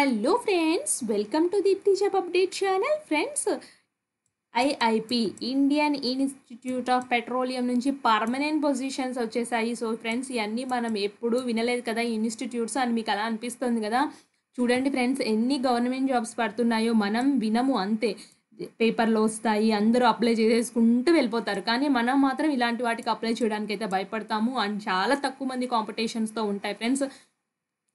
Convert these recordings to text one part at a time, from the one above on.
Hello friends, welcome to Deepti job update channel. Friends, IIP Indian institute of petroleum నుంచి permanent positions వచ్చేసాయి. So friends, ఇవన్నీ మనం ఎప్పుడూ వినలేదు కదా ఈ ఇన్స్టిట్యూట్స్ అని మీకు అలా అనిపిస్తుంది కదా. చూడండి ఫ్రెండ్స్, ఎన్ని గవర్నమెంట్ జాబ్స్ పడుతున్నాయో మనం వినము, అంతే. పేపర్లో వస్తాయి, అందరూ అప్లై చేసేసుకుంటూ వెళ్ళిపోతారు. కానీ మనం మాత్రం ఇలాంటి వాటికి అప్లై చేయడానికి అయితే భయపడతాము. అండ్ చాలా తక్కువ మంది కాంపిటీషన్స్తో ఉంటాయి friends.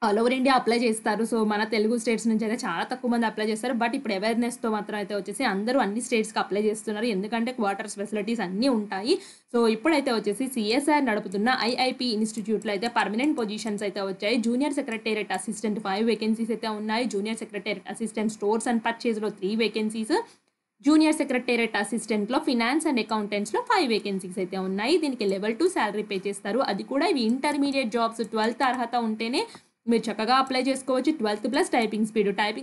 All over India apply చేస్తారు. సో మన తెలుగు స్టేట్స్ నుంచి అయితే చాలా తక్కువ మంది అప్లై చేస్తారు. బట్ ఇప్పుడు అవేర్నెస్తో మాత్రం అయితే వచ్చేసి అందరూ అన్ని స్టేట్స్కి అప్లై చేస్తున్నారు. ఎందుకంటే క్వార్టర్స్ ఫెసిలిటీస్ అన్నీ ఉంటాయి. సో ఇప్పుడైతే వచ్చేసి సిఎస్ఆర్ నడుపుతున్న ఐఐపి ఇన్స్టిట్యూట్లో అయితే పర్మనెంట్ పొజిషన్స్ అయితే వచ్చాయి. జూనియర్ సెక్రటేరియట్ అసిస్టెంట్ 5 వేకెన్సీస్ అయితే ఉన్నాయి. Junior secretariat assistant stores and పర్చేజ్లో 3 వేకెన్సీస్. జూనియర్ సెక్రటేరియట్ అసిస్టెంట్లో ఫినాన్స్ అండ్ అకౌంటెంట్స్లో 5 వేకెన్సీస్ అయితే ఉన్నాయి. దీనికి లెవెల్ 2 శాలరీ పే చేస్తారు. అది కూడా ఇవి ఇంటర్మీడియట్ జాబ్స్. 12th అర్హత ఉంటేనే మీరు చక్కగా అప్లై చేసుకోవచ్చు. 12th ప్లస్ టైపింగ్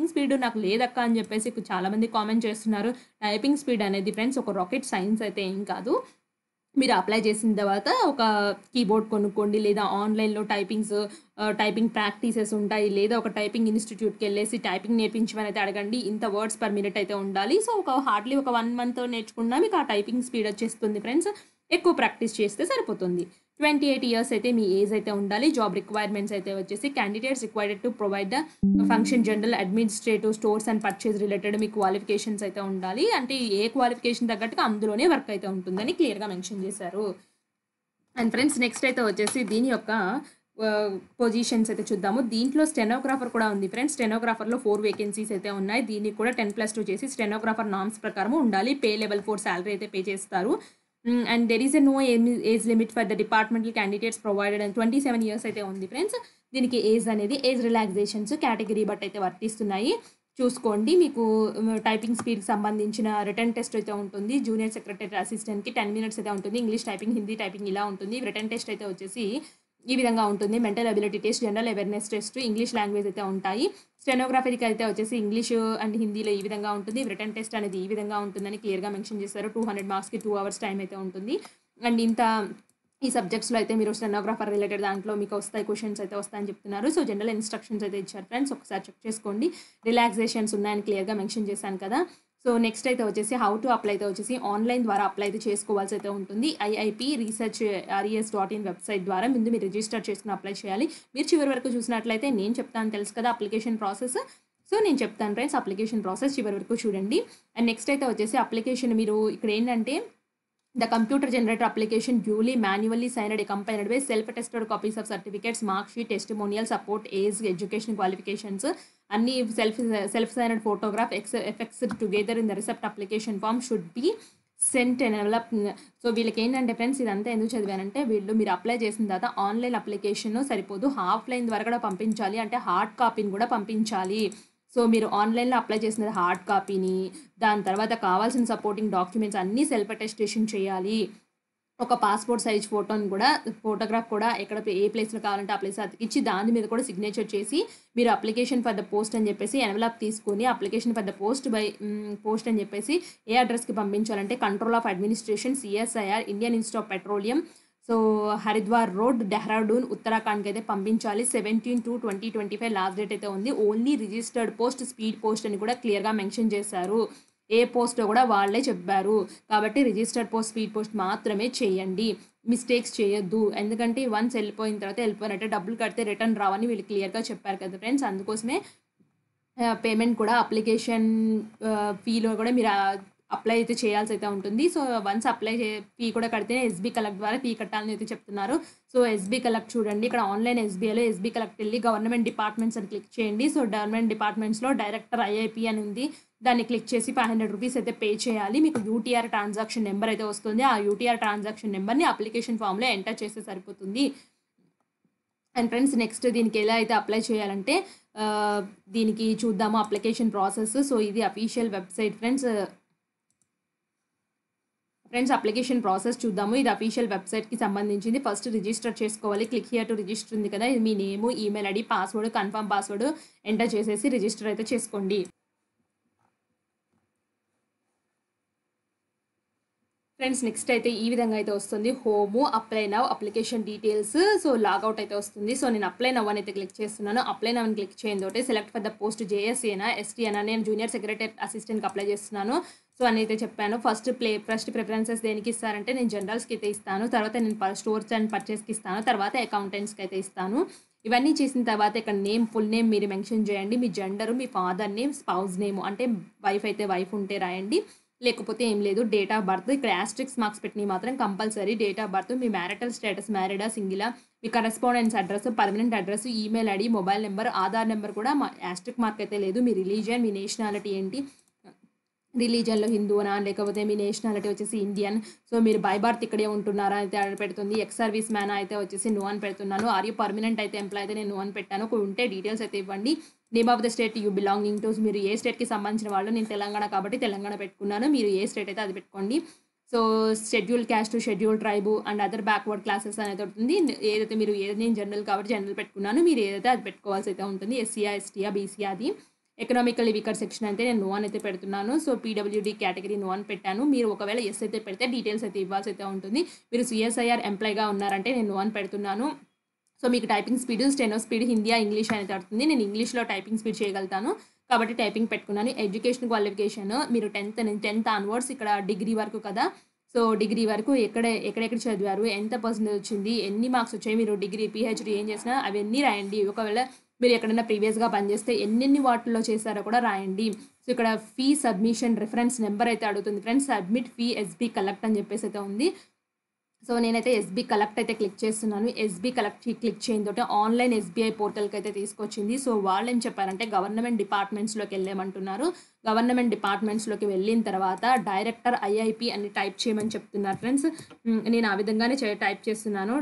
స్పీడ్ నాకు లేదక్క అని చెప్పేసి చాలామంది కామెంట్ చేస్తున్నారు. టైపింగ్ స్పీడ్ అనేది ఫ్రెండ్స్ ఒక రాకెట్ సైన్స్ అయితే ఏం కాదు. మీరు అప్లై చేసిన తర్వాత ఒక కీబోర్డ్ కొనుక్కోండి, లేదా ఆన్లైన్లో టైపింగ్ ప్రాక్టీసెస్ ఉంటాయి, లేదా ఒక టైపింగ్ ఇన్స్టిట్యూట్కి వెళ్ళేసి టైపింగ్ నేర్పించమని అయితే అడగండి. ఇంత వర్డ్స్ పర్ మినిట్ అయితే ఉండాలి. సో హార్డ్లీ ఒక 1 month నేర్చుకున్నా మీకు ఆ టైపింగ్ స్పీడ్ వచ్చేస్తుంది ఫ్రెండ్స్. ఎక్కువ ప్రాక్టీస్ చేస్తే సరిపోతుంది. 28 years అయితే మీ ఏజ్ అయితే ఉండాలి. జాబ్ రిక్వైర్మెంట్స్ అయితే వచ్చేసి candidates required to provide the function general administrative stores and purchase related me qualifications అయితే ఉండాలి. అంటే ఏ క్వాలిఫికేషన్ తగ్గట్టుగా అందులోనే వర్క్ అయితే ఉంటుందని క్లియర్గా మెన్షన్ చేశారు. అండ్ ఫ్రెండ్స్, నెక్స్ట్ అయితే వచ్చేసి దీని యొక్క పొజిషన్స్ అయితే చూద్దాము. దీంట్లో స్టెనోగ్రాఫర్ కూడా ఉంది ఫ్రెండ్స్. స్టెనోగ్రాఫర్లో 4 వేకెన్సీస్ అయితే ఉన్నాయి. దీనికి కూడా 10+2 చేసి స్టెనోగ్రాఫర్ నామ్స్ ప్రకారం ఉండాలి. పే లెవెల్ 4 శాలరీ అయితే పే చేస్తారు. And there is a no age limit for the departmental candidates provided. And 27 years అయితే ఉంది ఫ్రెండ్స్. దీనికి ఏజ్ రిలాక్సేషన్స్ కేటగిరీ బట్ అయితే వర్తిస్తున్నాయి. చూసుకోండి. మీకు టైపింగ్ స్పీడ్కి సంబంధించిన రిటర్న్ టెస్ట్ అయితే ఉంటుంది. జూనియర్ సెక్రటరీ అసిస్టెంట్కి 10 minutes అయితే ఉంటుంది. ఇంగ్లీష్ టైపింగ్, హిందీ టైపింగ్ ఇలా ఉంటుంది. రిటర్న్ టెస్ట్ అయితే వచ్చేసి ఈ విధంగా ఉంటుంది. Mental ability test, general awareness test, English language అయితే ఉంటాయి. స్టెనోగ్రఫీకి అయితే వచ్చేసి ఇంగ్లీష్ అండ్ హిందీలో ఈ విధంగా ఉంటుంది. రిటర్న్ టెస్ట్ అనేది ఈ విధంగా ఉంటుందని క్లియర్గా మెన్షన్ చేశారు. 200 marksకి 2 hours టైం అయితే ఉంటుంది. అండ్ ఈ సబ్జెక్ట్స్లో అయితే మీరు స్టెనోగ్రాఫర్ రిలేటెడ్ దాంట్లో మీకు వస్తాయి, క్వశ్చన్స్ అయితే వస్తాయని చెప్తున్నారు. సో జనరల్ ఇన్స్ట్రక్షన్స్ అయితే ఇచ్చారు ఫ్రెండ్స్. ఒకసారి చెక్ చేసుకోండి. రిలాక్సేషన్స్ ఉన్నాయని క్లియర్గా మెన్షన్ చేశాను కదా. సో నెక్స్ట్ అయితే వచ్చేసి హౌ టు అప్లై అయితే వచ్చేసి ఆన్లైన్ ద్వారా అప్లై అయితే చేసుకోవాల్సి అయితే ఉంటుంది. ఐఐపి రీసెర్చ్ RES.in వెబ్సైట్ ద్వారా ముందు మీరు రిజిస్టర్ చేసుకుని అప్లై చేయాలి. మీరు చివరి వరకు చూసినట్లయితే నేను చెప్తాను, తెలుసు కదా అప్లికేషన్ ప్రాసెస్. సో నేను చెప్తాను ఫ్రెండ్స్, అప్లికేషన్ ప్రాసెస్ చివరి వరకు చూడండి. అండ్ నెక్స్ట్ అయితే వచ్చేసి అప్లికేషన్ మీరు ఇక్కడ ఏంటంటే the computer generated application duly manually signed accompanied by self-attested copies of certificates, mark sheet, testimonial, support, age, education qualifications, అన్ని self signed photograph affixed together in the receipt application form should be sent and envelope. So వీళ్ళకి ఏంటంటే friends, ఇదంతా ఎందుకు చదివానంటే మీరు apply చేసిన తర్వాత online application సరిపోదు, offline ద్వారా కూడా పంపించాలి. అంటే హార్డ్ కాపీని కూడా పంపించాలి. సో మీరు ఆన్లైన్లో అప్లై చేసిన హార్డ్ కాపీని, దాని తర్వాత కావాల్సిన సపోర్టింగ్ డాక్యుమెంట్స్ అన్నీ సెల్ఫ్ అటెస్టేషన్ చేయాలి. ఒక పాస్పోర్ట్ సైజ్ ఫోటోగ్రాఫ్ కూడా ఎక్కడ ఏ ప్లేస్లో కావాలంటే ఆ ప్లేస్ అతికిచ్చి దాని మీద కూడా సిగ్నేచర్ చేసి మీరు అప్లికేషన్ ఫర్ ద పోస్ట్ అని చెప్పేసి ఎన్వలప్ తీసుకొని అప్లికేషన్ ఫర్ ద పోస్ట్ అని చెప్పేసి ఏ అడ్రస్కి పంపించాలంటే control of administration, CSIR, Indian institute of Petroleum, so Haridwar road, Dehradun, ఉత్తరాఖండ్కి అయితే పంపించాలి. 17/2/2025 లాస్ట్ డేట్ అయితే ఉంది. Only registered post, speed post అని కూడా క్లియర్గా మెన్షన్ చేశారు. ఏ పోస్టో కూడా వాళ్ళే చెప్పారు. కాబట్టి రిజిస్టర్డ్ పోస్ట్, స్పీడ్ పోస్ట్ మాత్రమే చేయండి. మిస్టేక్స్ చేయొద్దు. ఎందుకంటే వన్స్ వెళ్ళిపోయిన తర్వాత వెళ్ళిపోయినట్టే, డబ్బులు కడితే రిటర్న్ రావని వీళ్ళు క్లియర్గా చెప్పారు కదా ఫ్రెండ్స్. అందుకోసమే పేమెంట్ కూడా అప్లికేషన్ ఫీలో కూడా మీరు అప్లై అయితే చేయాల్సి అయితే ఉంటుంది. సో వన్స్ ఫీ కూడా కడితేనే SB కలెక్ట్ ద్వారా ఫీ కట్టాలని అయితే చెప్తున్నారు. సో SB కలెక్ట్ చూడండి, ఇక్కడ ఆన్లైన్ SBIలో SB కలెక్ట్ వెళ్ళి గవర్నమెంట్ డిపార్ట్మెంట్స్ అని క్లిక్ చేయండి. సో గవర్నమెంట్ డిపార్ట్మెంట్స్లో డైరెక్టర్ IIP అని ఉంది, దాన్ని క్లిక్ చేసి 500 rupees అయితే పే చేయాలి. మీకు UTR ట్రాన్సాక్షన్ నెంబర్ అయితే వస్తుంది. ఆ UTR ట్రాన్సాక్షన్ నెంబర్ని అప్లికేషన్ ఫామ్లో ఎంటర్ చేస్తే సరిపోతుంది. అండ్ ఫ్రెండ్స్, నెక్స్ట్ దీనికి ఎలా అయితే అప్లై చేయాలంటే దీనికి చూద్దాము అప్లికేషన్ ప్రాసెస్. సో ఇది official website friends. Application process చూద్దాము. ఇది అఫీషియల్ వెబ్సైట్కి సంబంధించింది. ఫస్ట్ రిజిస్టర్ చేసుకోవాలి. క్లిక్ హియర్ టు రిజిస్టర్ ఉంది కదా, మీ name, email ID, password, confirm password enter చేసేసి రిజిస్టర్ అయితే చేసుకోండి. ఫ్రెండ్స్ నెక్స్ట్ అయితే ఈ విధంగా అయితే వస్తుంది. Home, apply now, application details. So logout అయితే వస్తుంది. సో నేను అప్లై నవ్ అని అయితే క్లిక్ చేస్తున్నాను. అప్లై నవ్ అని క్లిక్ చేయడం సెలెక్ట్ ఫర్ ద పోస్ట్ జేఎస్సీనా ఎస్టీనా, నేను జూనియర్ సెక్రటరీ అసిస్టెంట్కి అప్లై చేస్తున్నాను. సో అని అయితే చెప్పాను. ఫస్ట్ ప్రిఫరెన్సెస్ దేనికి ఇస్తారంటే నేను జనరల్స్కి అయితే ఇస్తాను. తర్వాత నేను స్టోర్స్ అండ్ పర్చేస్కి ఇస్తాను. తర్వాత అకౌంటెంట్స్కి అయితే ఇస్తాను. ఇవన్నీ చేసిన తర్వాత ఇక్కడ నేమ్, ఫుల్ నేమ్ మీరు మెన్షన్ చేయండి. మీ జెండరు, మీ ఫాదర్ నేమ్, స్పౌజ్ నేమ్ అంటే వైఫ్ అయితే వైఫ్ ఉంటే రాయండి, లేకపోతే ఏం లేదు. డేట్ ఆఫ్ బర్త్ ఇక్కడ యాస్ట్రిక్స్ మార్క్స్ పెట్టినవి మాత్రం కంపల్సరీ. డేట్ ఆఫ్ బర్త్, మీ మ్యారిటల్ స్టేటస్, మ్యారీడా సింగిలా, మీ correspondence address, permanent address, email ID, mobile number, Aadhaar number కూడా యాస్ట్రిక్ మార్క్ అయితే లేదు. మీ రిలీజియన్, మీ నేషనాలిటీ ఏంటి, రిలీజన్లో హిందూనా లేకపోతే మీ నేషనాలిటీ వచ్చేసి ఇండియన్. సో మీరు బై బర్త్ ఇక్కడే ఉంటున్నారా అయితే పెడుతుంది. ఎక్స్ సర్వీస్ మ్యాన్ అయితే వచ్చేసి నో అని పెడుతున్నాను. ఆర్ యూ పర్మనెంట్ అయితే ఎంప్లాయ్ అయితే నేను నో అని పెట్టాను. ఉంటే డీటెయిల్స్ అయితే ఇవ్వండి. Name of the state you belonging to, మీరు ఏ స్టేట్కి సంబంధించిన వాళ్ళు. నేను తెలంగాణ కాబట్టి తెలంగాణ పెట్టుకున్నాను. మీరు ఏ స్టేట్ అయితే అది పెట్టుకోండి. So schedule caste, schedule tribe and other backward classes అనేది ఉంటుంది. ఏదైతే మీరు నేను జనరల్ కాబట్టి జనరల్ పెట్టుకున్నాను. మీరు ఏదైతే అది పెట్టుకోవాల్సి అయితే ఉంటుంది. ఎస్సీయా, ఎస్టీయా, బీసీయా, అది ఎకనామికల్ వీకర్ సెక్షన్ అయితే నేను నో అని అయితే పెడుతున్నాను. సో పీడబ్ల్యూడీ కేటగిరీ నో అని పెట్టాను. మీరు ఒకవేళ ఎస్ అయితే పెడితే డీటెయిల్స్ అయితే ఇవ్వాల్సి అయితే ఉంటుంది. మీరు సిఎస్ఐఆర్ ఎంప్లాయ్గా ఉన్నారంటే నేను నో అని పెడుతున్నాను. సో మీకు typing speed, steno speed, Hindi, English అనేది అడుగుతుంది. నేను ఇంగ్లీష్లో టైపింగ్ స్పీడ్ చేయగలుగుతాను కాబట్టి టైపింగ్ పెట్టుకున్నాను. ఎడ్యుకేషన్ క్వాలిఫికేషన్ మీరు 10th ఆన్వర్డ్స్, ఇక్కడ డిగ్రీ వరకు కదా. సో డిగ్రీ వరకు ఎక్కడెక్కడ చదివారు, ఎంత పర్సెంటేజ్ వచ్చింది, ఎన్ని మార్క్స్ వచ్చాయి, మీరు డిగ్రీ పిహెచ్డీ ఏం చేసినా అవన్నీ రాయండి. ఒకవేళ మీరు ఎక్కడైనా ప్రీవియస్గా పనిచేస్తే ఎన్నెన్ని వాటిల్లో చేశారో కూడా రాయండి. సో ఇక్కడ ఫీ సబ్మిషన్ రిఫరెన్స్ నెంబర్ అయితే అడుగుతుంది friends. Submit fee SB collect అని చెప్పేసి అయితే ఉంది. సో నేనైతే ఎస్బీ కలెక్ట్ అయితే క్లిక్ చేస్తున్నాను. ఎస్బీ కలెక్ట్ క్లిక్ చేయడంతో ఆన్లైన్ ఎస్బీఐ పోర్టల్కి అయితే తీసుకొచ్చింది. సో వాళ్ళు ఏం చెప్పారంటే గవర్నమెంట్ డిపార్ట్మెంట్స్లోకి వెళ్ళేమంటున్నారు. గవర్నమెంట్ డిపార్ట్మెంట్స్లోకి వెళ్ళిన తర్వాత డైరెక్టర్ ఐఐపి అని టైప్ చేయమని చెప్తున్నారు ఫ్రెండ్స్. నేను ఆ విధంగానే టైప్ చేస్తున్నాను.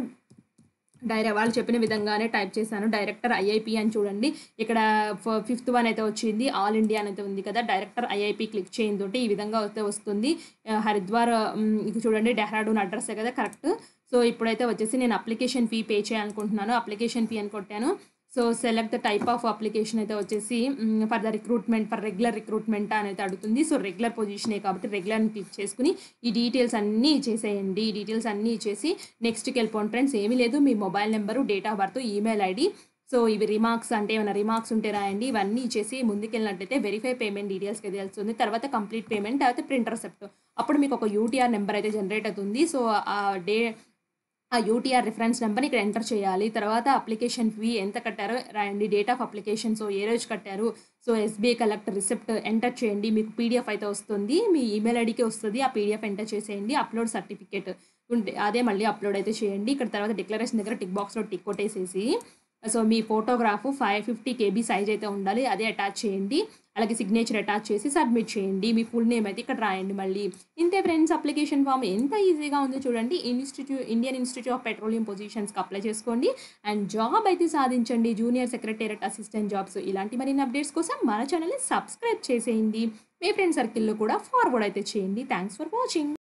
వాళ్ళు చెప్పిన విధంగానే టైప్ చేశాను. డైరెక్టర్ ఐఐపి అని చూడండి. ఇక్కడ 5th వన్ అయితే వచ్చింది. ఆల్ ఇండియా అని అయితే ఉంది కదా. డైరెక్టర్ ఐఐపి క్లిక్ చేయడంతో ఈ విధంగా అయితే వస్తుంది. హరిద్వార్ ఇది చూడండి, డెహ్రాడూన్ అడ్రస్సే కదా కరెక్ట్. సో ఇప్పుడైతే వచ్చేసి నేను అప్లికేషన్ ఫీ పే చేయాలనుకుంటున్నాను. అప్లికేషన్ ఫీ అని కొట్టాను. So select the type of application అయితే వచ్చేసి for the recruitment, for regular recruitment అనేది అడుగుతుంది. సో రెగ్యులర్ పొజిషనే కాబట్టి రెగ్యులర్ని క్లిక్ చేసుకుని ఈ డీటెయిల్స్ అన్నీ ఇచ్చేసేయండి. ఈ డీటెయిల్స్ అన్నీ ఇచ్చేసి నెక్స్ట్కి వెళ్ళిపోండి ఫ్రెండ్స్. ఏమీ లేదు, మీ mobile number, date of birth, email ID. So ఇవి రిమార్క్స్ అంటే ఏమైనా రిమార్క్స్ ఉంటే రాయండి. ఇవన్నీ ఇచ్చేసి ముందుకెళ్ళినట్టయితే వెరిఫై పేమెంట్ డీటెయిల్స్కి అయితే తెలుస్తుంది. తర్వాత కంప్లీట్ పేమెంట్, తర్వాత ప్రింట్ రిసిప్ట్. అప్పుడు మీకు ఒక యూటీఆర్ నెంబర్ అయితే జనరేట్ అవుతుంది. సో ఆ యూటీఆర్ రిఫరెన్స్ నెంబర్ని ఇక్కడ ఎంటర్ చేయాలి. తర్వాత అప్లికేషన్ ఫీ ఎంత కట్టారో రాయండి. డేట్ ఆఫ్ అప్లికేషన్, సో ఏ రోజు కట్టారు. So SBI collect receipt enter చేయండి. మీకు పీడిఎఫ్ అయితే వస్తుంది, మీ ఈమెయిల్ ఐడికి వస్తుంది. ఆ పీడిఎఫ్ ఎంటర్ చేసేయండి. అప్లోడ్ సర్టిఫికేట్ ఉంటే అదే మళ్ళీ అప్లోడ్ అయితే చేయండి. ఇక్కడ తర్వాత డిక్లరేషన్ దగ్గర టిక్ బాక్స్లో టిక్ కొట్టేసేసి సో మీ ఫోటోగ్రాఫ్ 550 KB సైజ్ అయితే ఉండాలి, అదే అటాచ్ చేయండి. అలాగే సిగ్నేచర్ అటాచ్ చేసి సబ్మిట్ చేయండి. మీ ఫుల్ నేమ్ అయితే ఇక్కడ రాయండి. మళ్ళీ ఇంతే ఫ్రెండ్స్, అప్లికేషన్ ఫామ్ ఎంత ఈజీగా ఉందో చూడండి. ఇండియన్ ఇన్స్టిట్యూట్ ఆఫ్ పెట్రోలియం పొజిషన్స్కి అప్లై చేసుకోండి అండ్ జాబ్ అయితే సాధించండి. జూనియర్ సెక్రటేరియట్ అసిస్టెంట్ జాబ్స్ ఇలాంటి మరిన్ని అప్డేట్స్ కోసం మన ఛానల్ని సబ్స్క్రైబ్ చేసేయండి. మీ ఫ్రెండ్ సర్కిల్లో కూడా ఫార్వర్డ్ అయితే చేయండి. Thanks for watching.